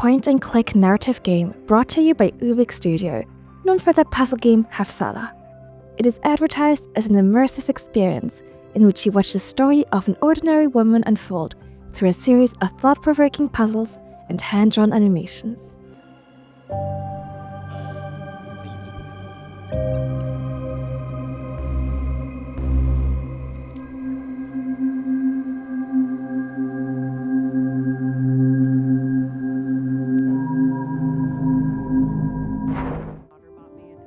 point-and-click narrative game brought to you by Ubik Studio, known for their puzzle game Valles. It is advertised as an immersive experience in which you watch the story of an ordinary woman unfold through a series of thought-provoking puzzles and hand-drawn animations.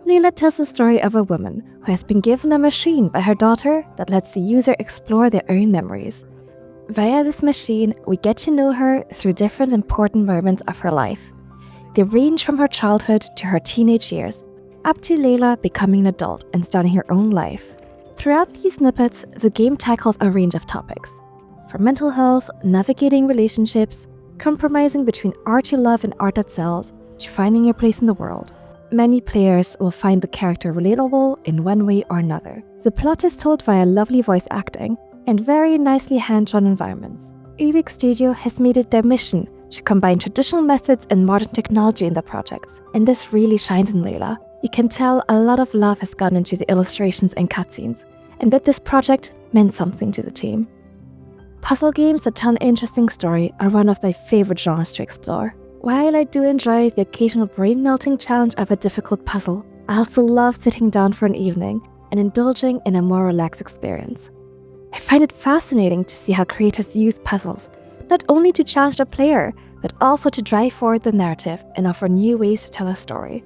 Leila tells the story of a woman who has been given a machine by her daughter that lets the user explore their own memories. Via this machine, we get to know her through different important moments of her life. They range from her childhood to her teenage years, up to Leila becoming an adult and starting her own life. Throughout these snippets, the game tackles a range of topics, from mental health, navigating relationships, compromising between art you love and art that sells, to finding your place in the world. Many players will find the character relatable in one way or another. The plot is told via lovely voice acting and very nicely hand-drawn environments. Ubik Studio has made it their mission to combine traditional methods and modern technology in their projects, and this really shines in Leila. You can tell a lot of love has gone into the illustrations and cutscenes, and that this project meant something to the team. Puzzle games that tell an interesting story are one of my favorite genres to explore. While I do enjoy the occasional brain-melting challenge of a difficult puzzle, I also love sitting down for an evening and indulging in a more relaxed experience. I find it fascinating to see how creators use puzzles, not only to challenge the player, but also to drive forward the narrative and offer new ways to tell a story.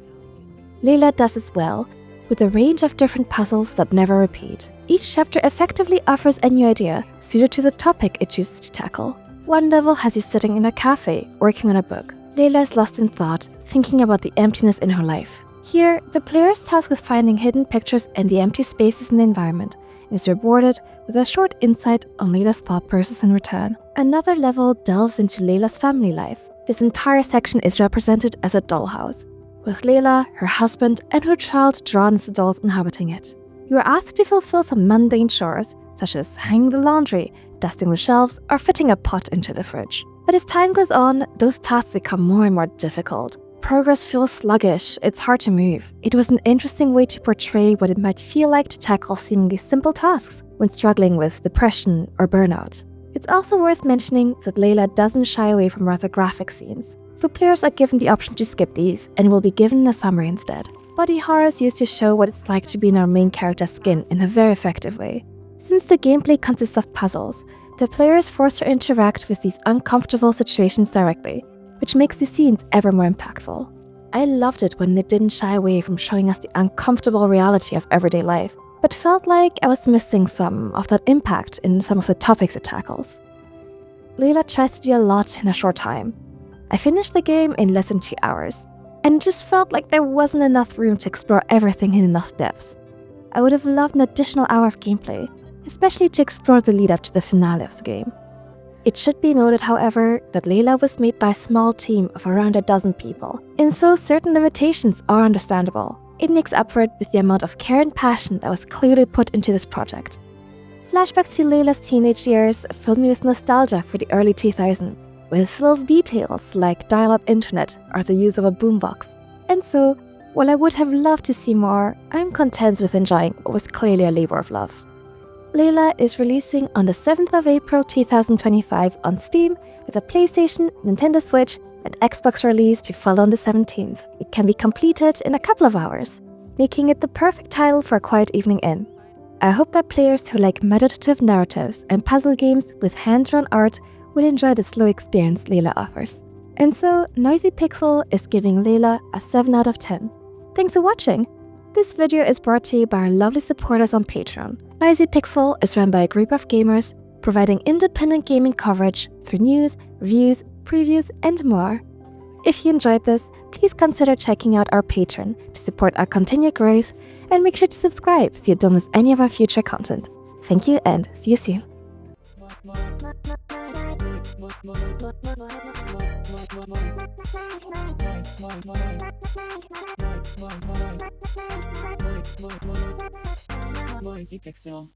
Leila does this well, with a range of different puzzles that never repeat. Each chapter effectively offers a new idea, suited to the topic it chooses to tackle. One level has you sitting in a cafe, working on a book. Leila is lost in thought, thinking about the emptiness in her life. Here, the player is tasked with finding hidden pictures and the empty spaces in the environment, and is rewarded with a short insight on Leila's thought process in return. Another level delves into Leila's family life. This entire section is represented as a dollhouse, with Leila, her husband, and her child drawn as adults inhabiting it. You are asked to fulfill some mundane chores, such as hanging the laundry, dusting the shelves, or fitting a pot into the fridge. But as time goes on, those tasks become more and more difficult. Progress feels sluggish, it's hard to move. It was an interesting way to portray what it might feel like to tackle seemingly simple tasks when struggling with depression or burnout. It's also worth mentioning that Leila doesn't shy away from rather graphic scenes. The players are given the option to skip these and will be given a summary instead. Body horror is used to show what it's like to be in our main character's skin in a very effective way. Since the gameplay consists of puzzles, the player is forced to interact with these uncomfortable situations directly, which makes the scenes ever more impactful. I loved it when it didn't shy away from showing us the uncomfortable reality of everyday life, but felt like I was missing some of that impact in some of the topics it tackles. Leila tries to do a lot in a short time. I finished the game in less than 2 hours, and it just felt like there wasn't enough room to explore everything in enough depth. I would have loved an additional hour of gameplay, especially to explore the lead-up to the finale of the game. It should be noted, however, that Leila was made by a small team of around a dozen people, and so certain limitations are understandable. It makes up for it with the amount of care and passion that was clearly put into this project. Flashbacks to Leila's teenage years filled me with nostalgia for the early 2000s, with little details like dial-up internet or the use of a boombox. And so, while I would have loved to see more, I'm content with enjoying what was clearly a labor of love. Leila is releasing on the 7th of April 2025 on Steam, with a PlayStation, Nintendo Switch, and Xbox release to follow on the 17th. It can be completed in a couple of hours, making it the perfect title for a quiet evening in. I hope that players who like meditative narratives and puzzle games with hand-drawn art will enjoy the slow experience Leila offers. And so, Noisy Pixel is giving Leila a 7 out of 10. Thanks for watching! This video is brought to you by our lovely supporters on Patreon. Noisy Pixel is run by a group of gamers, providing independent gaming coverage through news, reviews, previews, and more. If you enjoyed this, please consider checking out our Patreon to support our continued growth, and make sure to subscribe so you don't miss any of our future content. Thank you and see you soon. Noisy Pixel.